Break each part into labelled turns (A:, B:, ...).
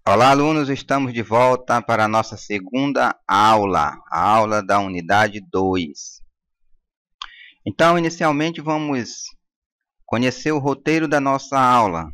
A: Olá, alunos, estamos de volta para a nossa segunda aula, a aula da unidade 2. Então, inicialmente, vamos conhecer o roteiro da nossa aula.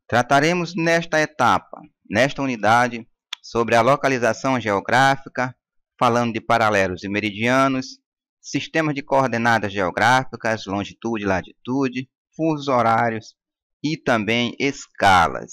A: Trataremos nesta etapa, nesta unidade, sobre a localização geográfica, falando de paralelos e meridianos, sistemas de coordenadas geográficas, longitude e latitude, fusos horários e também escalas.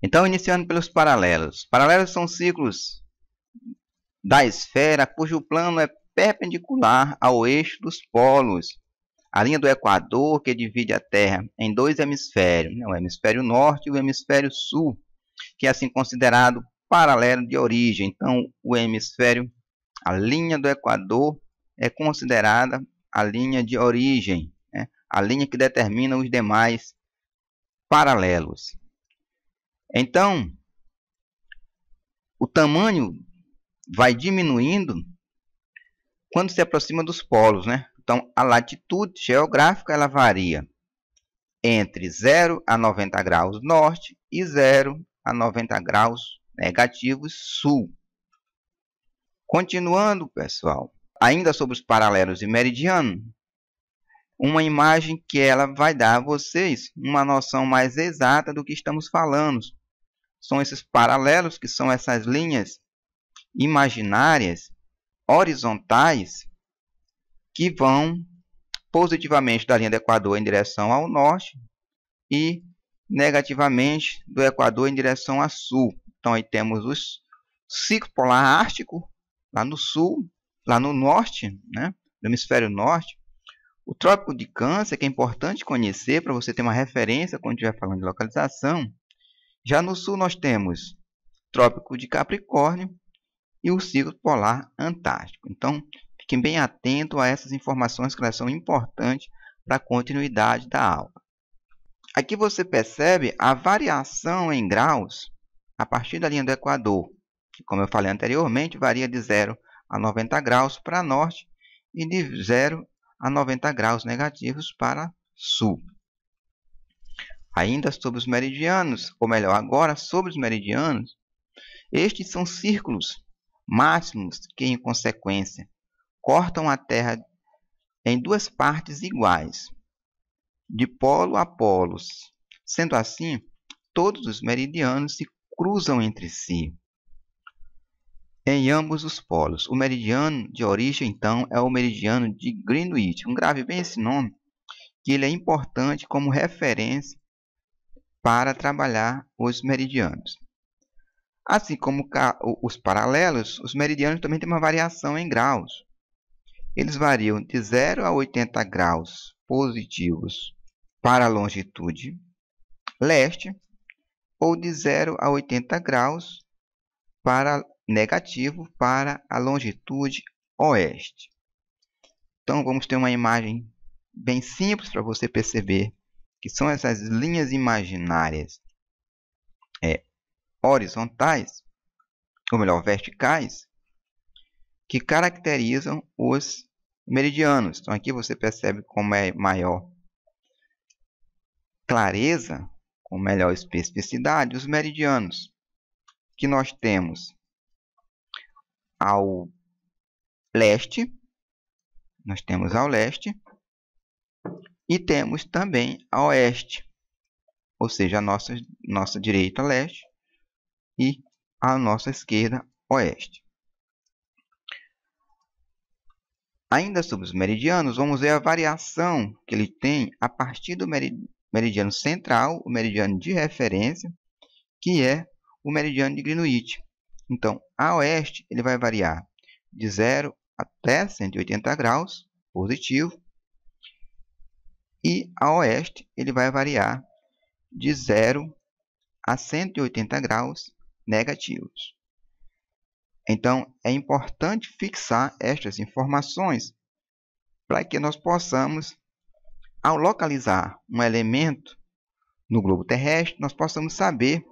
A: Então, iniciando pelos paralelos. Paralelos são círculos da esfera cujo plano é perpendicular ao eixo dos polos. A linha do Equador, que divide a Terra em dois hemisférios, o hemisfério norte e o hemisfério sul, que é assim considerado paralelo de origem. Então, a linha do Equador é considerada a linha de origem, a linha que determina os demais paralelos. Então, o tamanho vai diminuindo quando se aproxima dos polos, Então, a latitude geográfica ela varia entre 0 a 90 graus norte e 0 a 90 graus negativos sul. Continuando, pessoal, ainda sobre os paralelos e meridianos, uma imagem que ela vai dar a vocês uma noção mais exata do que estamos falando. São esses paralelos, que são essas linhas imaginárias, horizontais, que vão positivamente da linha do Equador em direção ao norte e negativamente do Equador em direção a sul. Então, aí temos o ciclo polar ártico, lá no sul, lá no norte, no hemisfério norte. O Trópico de Câncer, que é importante conhecer para você ter uma referência quando estiver falando de localização. Já no sul nós temos Trópico de Capricórnio e o ciclo polar antártico. Então, fiquem bem atentos a essas informações que elas são importantes para a continuidade da aula. Aqui você percebe a variação em graus a partir da linha do Equador, que, como eu falei anteriormente, varia de 0 a 90 graus para norte e de 0 a 90 graus negativos para sul. Ainda sobre os meridianos, ou melhor, agora sobre os meridianos, estes são círculos máximos que, em consequência, cortam a Terra em duas partes iguais, de polo a polos. Sendo assim, todos os meridianos se cruzam entre si em ambos os polos. O meridiano de origem, então, é o meridiano de Greenwich. Grave bem esse nome, que ele é importante como referência para trabalhar os meridianos. Assim como os paralelos, os meridianos também têm uma variação em graus. Eles variam de 0 a 80 graus positivos para a longitude leste ou de 0 a 80 graus negativo para a longitude oeste. Então, vamos ter uma imagem bem simples para você perceber que são essas linhas imaginárias horizontais, ou melhor, verticais, que caracterizam os meridianos. Então, aqui você percebe como é maior clareza, com melhor especificidade, os meridianos, que nós temos ao leste, e temos também a oeste, ou seja, a nossa direita leste e a nossa esquerda oeste. Ainda sobre os meridianos, vamos ver a variação que ele tem a partir do meridiano central, o meridiano de referência, que é o meridiano de Greenwich. Então, a oeste ele vai variar de 0 até 180 graus positivo, e a oeste ele vai variar de 0 a 180 graus negativos. Então, é importante fixar estas informações para que nós possamos, ao localizar um elemento no globo terrestre, nós possamos saber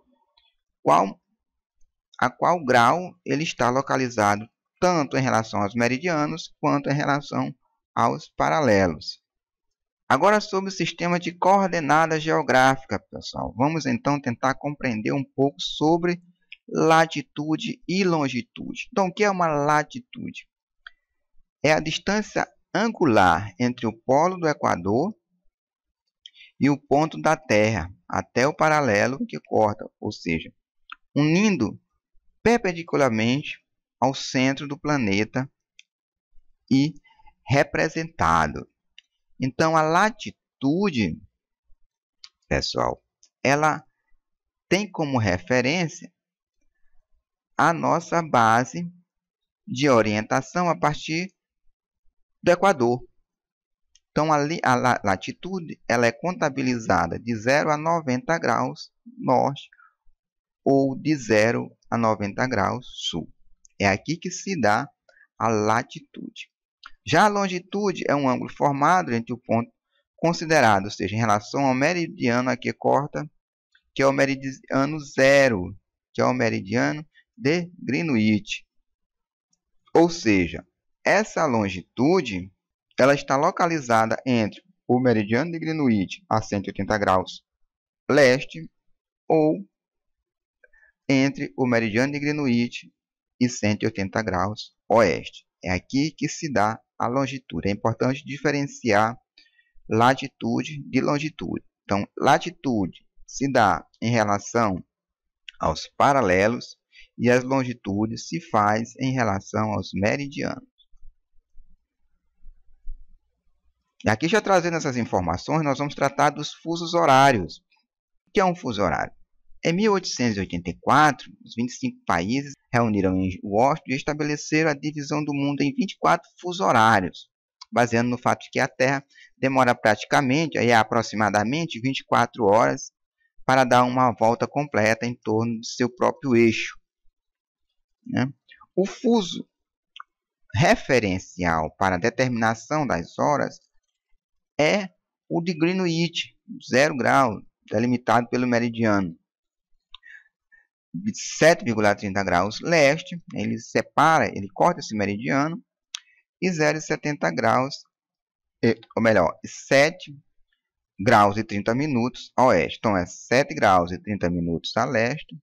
A: a qual grau ele está localizado, tanto em relação aos meridianos quanto em relação aos paralelos. Agora, sobre o sistema de coordenadas geográficas, pessoal. Vamos, então, tentar compreender um pouco sobre latitude e longitude. Então, o que é uma latitude? É a distância angular entre o polo do Equador e o ponto da Terra, até o paralelo que corta, ou seja, unindo perpendicularmente ao centro do planeta e representado. Então, a latitude, pessoal, ela tem como referência a nossa base de orientação a partir do Equador. Então, a latitude ela é contabilizada de 0 a 90 graus norte ou de 0 a 90 graus sul. É aqui que se dá a latitude. Já a longitude é um ângulo formado entre o ponto considerado, ou seja, em relação ao meridiano a que corta, que é o meridiano zero, que é o meridiano de Greenwich. Ou seja, essa longitude ela está localizada entre o meridiano de Greenwich a 180 graus leste ou entre o meridiano de Greenwich e 180 graus oeste. É aqui que se dá a longitude. É importante diferenciar latitude de longitude. Então, latitude se dá em relação aos paralelos e as longitudes se faz em relação aos meridianos. E aqui, já trazendo essas informações, nós vamos tratar dos fusos horários. O que é um fuso horário? Em 1884, os 25 países reuniram em Washington e estabeleceram a divisão do mundo em 24 fusos horários, baseando no fato de que a Terra demora praticamente, aproximadamente 24 horas para dar uma volta completa em torno de seu próprio eixo. O fuso referencial para a determinação das horas é o de Greenwich, 0 graus, delimitado pelo meridiano. De 7,30 graus leste, ele corta esse meridiano, e 0,70 graus, ou melhor, 7 graus e 30 minutos a oeste. Então, é 7 graus e 30 minutos a leste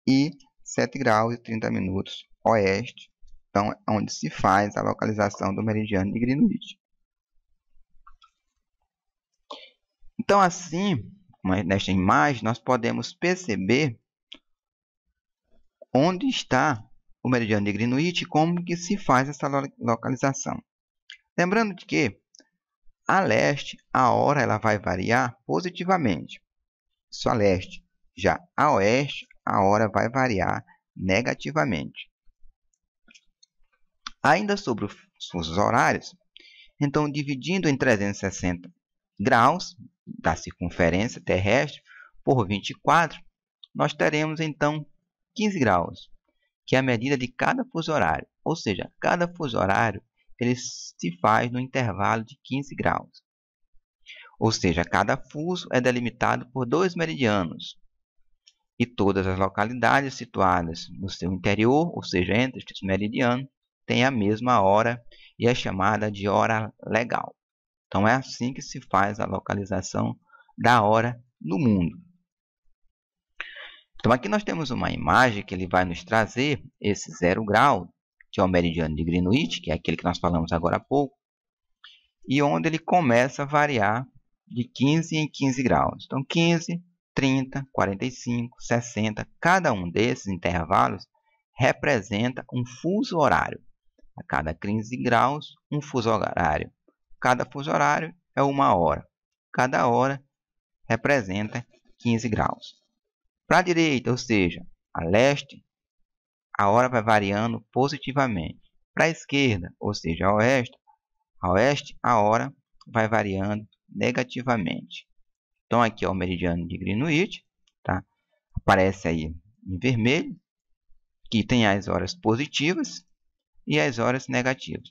A: e 7 graus e 30 minutos oeste. Então, é onde se faz a localização do meridiano de Greenwich. Então, assim, nesta imagem, nós podemos perceber onde está o meridiano de Greenwich e como que se faz essa localização. Lembrando de que a leste a hora ela vai variar positivamente. Isso a leste. Já a oeste a hora vai variar negativamente. Ainda sobre os fusos horários, então dividindo em 360 graus da circunferência terrestre por 24, nós teremos então 15 graus, que é a medida de cada fuso horário. Ou seja, cada fuso horário ele se faz no intervalo de 15 graus. Ou seja, cada fuso é delimitado por 2 meridianos. E todas as localidades situadas no seu interior, ou seja, entre estes meridianos, têm a mesma hora e é chamada de hora legal. Então, é assim que se faz a localização da hora no mundo. Então, aqui nós temos uma imagem que ele vai nos trazer esse 0 grau, que é o meridiano de Greenwich, que é aquele que nós falamos agora há pouco, e onde ele começa a variar de 15 em 15 graus. Então, 15, 30, 45, 60, cada um desses intervalos representa um fuso horário. A cada 15 graus, um fuso horário. Cada fuso horário é uma hora. Cada hora representa 15 graus. Para a direita, ou seja, a leste, a hora vai variando positivamente. Para a esquerda, ou seja, a oeste, a hora vai variando negativamente. Então, aqui é o meridiano de Greenwich, tá? Aparece aí em vermelho, que tem as horas positivas e as horas negativas.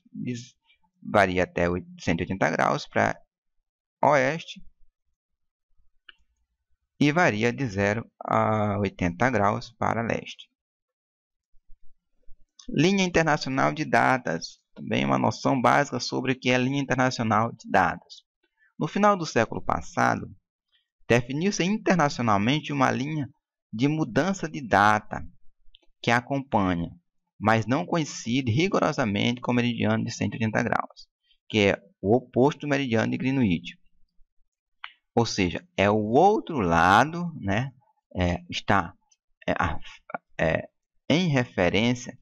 A: Varia até 180 graus para oeste e varia de 0 a 80 graus para leste. Linha Internacional de Datas. Também uma noção básica sobre o que é linha internacional de dados. No final do século passado, definiu-se internacionalmente uma linha de mudança de data que a acompanha, mas não coincide rigorosamente com o meridiano de 180 graus, que é o oposto do meridiano de Greenwich. Ou seja, é o outro lado, né? Está em referência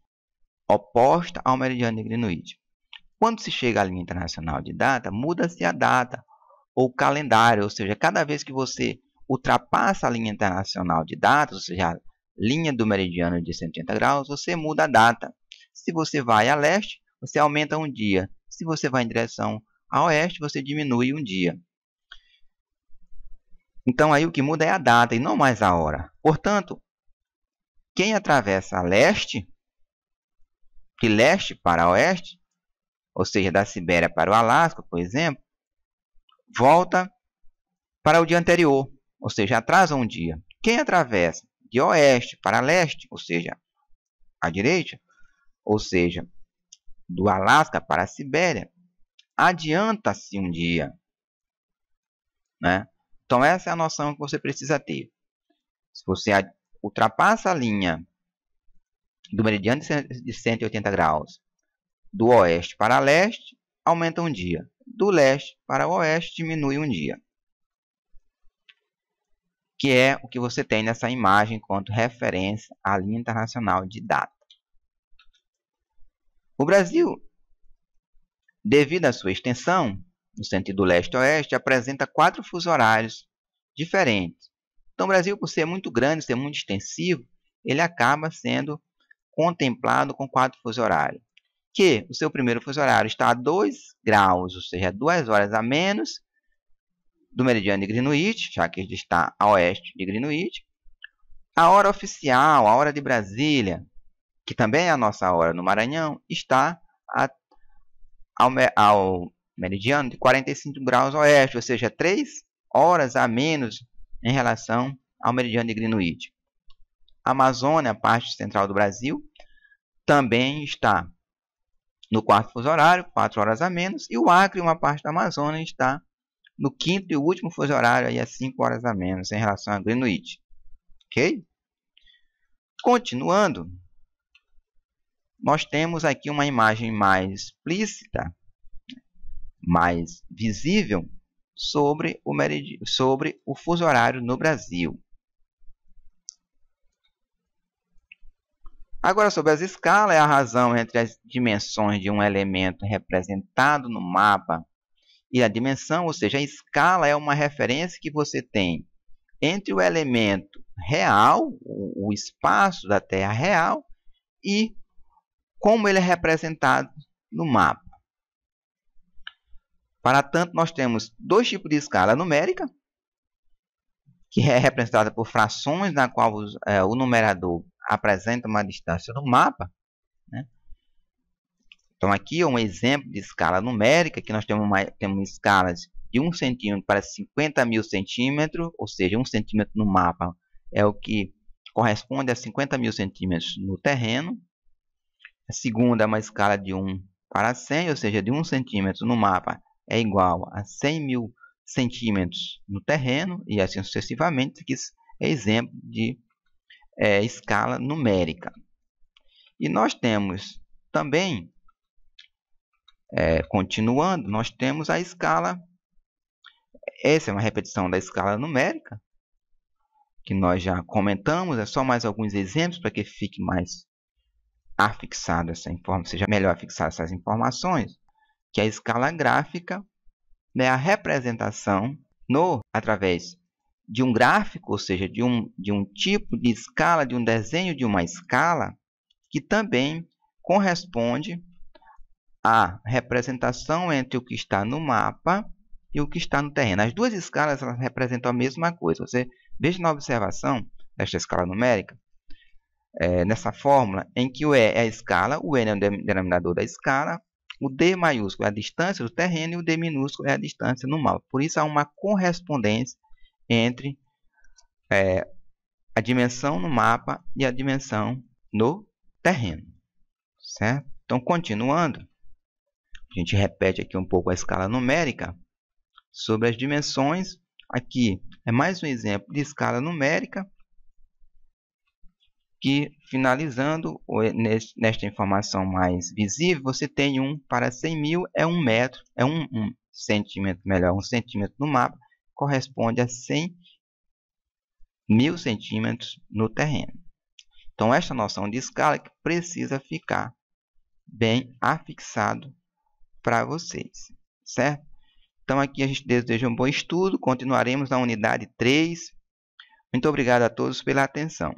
A: oposta ao meridiano de Greenwich. Quando se chega à linha internacional de data, muda-se a data ou calendário, ou seja, cada vez que você ultrapassa a linha internacional de datas, ou seja, a linha do meridiano de 180 graus, você muda a data. Se você vai a leste, você aumenta um dia. Se você vai em direção a oeste, você diminui um dia. Então, aí o que muda é a data e não mais a hora. Portanto, quem atravessa a leste, de leste para oeste, ou seja, da Sibéria para o Alasca, por exemplo, volta para o dia anterior, ou seja, atrasa um dia. Quem atravessa de oeste para leste, ou seja, à direita, ou seja, do Alasca para a Sibéria, adianta-se um dia, né? Então, essa é a noção que você precisa ter. Se você ultrapassa a linha do meridiano de 180 graus do oeste para leste, aumenta um dia. Do leste para o oeste, diminui um dia. Que é o que você tem nessa imagem enquanto referência à linha internacional de data. O Brasil, devido à sua extensão, no sentido leste-oeste, apresenta 4 fusos horários diferentes. Então, o Brasil, por ser muito grande, ser muito extensivo, ele acaba sendo contemplado com 4 fusos horários. Que o seu primeiro fuso horário está a 2 graus, ou seja, 2 horas a menos do meridiano de Greenwich, já que ele está a oeste de Greenwich. A hora oficial, a hora de Brasília, que também é a nossa hora no Maranhão, está ao meridiano de 45 graus oeste, ou seja, 3 horas a menos em relação ao meridiano de Greenwich. A Amazônia, a parte central do Brasil, também está no 4º fuso horário, 4 horas a menos, e o Acre, uma parte da Amazônia, está no 5º e último fuso horário, aí a 5 horas a menos em relação a Greenwich. Ok? Continuando, nós temos aqui uma imagem mais explícita, mais visível, sobre o fuso horário no Brasil. Agora, sobre as escalas, é a razão entre as dimensões de um elemento representado no mapa e a dimensão, ou seja, a escala é uma referência que você tem entre o elemento real, o espaço da Terra real, e como ele é representado no mapa. Para tanto, nós temos 2 tipos de escala numérica, que é representada por frações, na qual o numerador apresenta uma distância no mapa, né? Então, aqui é um exemplo de escala numérica, que nós temos escalas de 1 centímetro para 50.000 centímetros, ou seja, 1 centímetro no mapa é o que corresponde a 50.000 centímetros no terreno. A segunda é uma escala de 1 para 100, ou seja, de 1 centímetro no mapa é igual a 100.000 centímetros no terreno, e assim sucessivamente. Aqui é exemplo de escala numérica. E nós temos também, continuando, nós temos a escala, essa é uma repetição da escala numérica, que nós já comentamos, é só mais alguns exemplos para que fique mais afixado essa informação, seja melhor afixar essas informações, que a escala gráfica é a representação através de um gráfico, ou seja, de um tipo de escala, de um desenho de uma escala, que também corresponde à representação entre o que está no mapa e o que está no terreno. As duas escalas elas representam a mesma coisa. Você veja na observação desta escala numérica, nessa fórmula, em que o E é a escala, o N é o denominador da escala, o D maiúsculo é a distância do terreno e o D minúsculo é a distância no mapa. Por isso, há uma correspondência entre a dimensão no mapa e a dimensão no terreno. Certo? Então, continuando, a gente repete aqui um pouco a escala numérica. sobre as dimensões. Aqui é mais um exemplo de escala numérica, que finalizando nesta informação mais visível, você tem 1 para 100.000, é 1 metro, é um centímetro, melhor, 1 centímetro no mapa, corresponde a 100.000 centímetros no terreno. Então, esta noção de escala que precisa ficar bem afixado para vocês, certo? Então, aqui a gente deseja um bom estudo, continuaremos na unidade 3. Muito obrigado a todos pela atenção.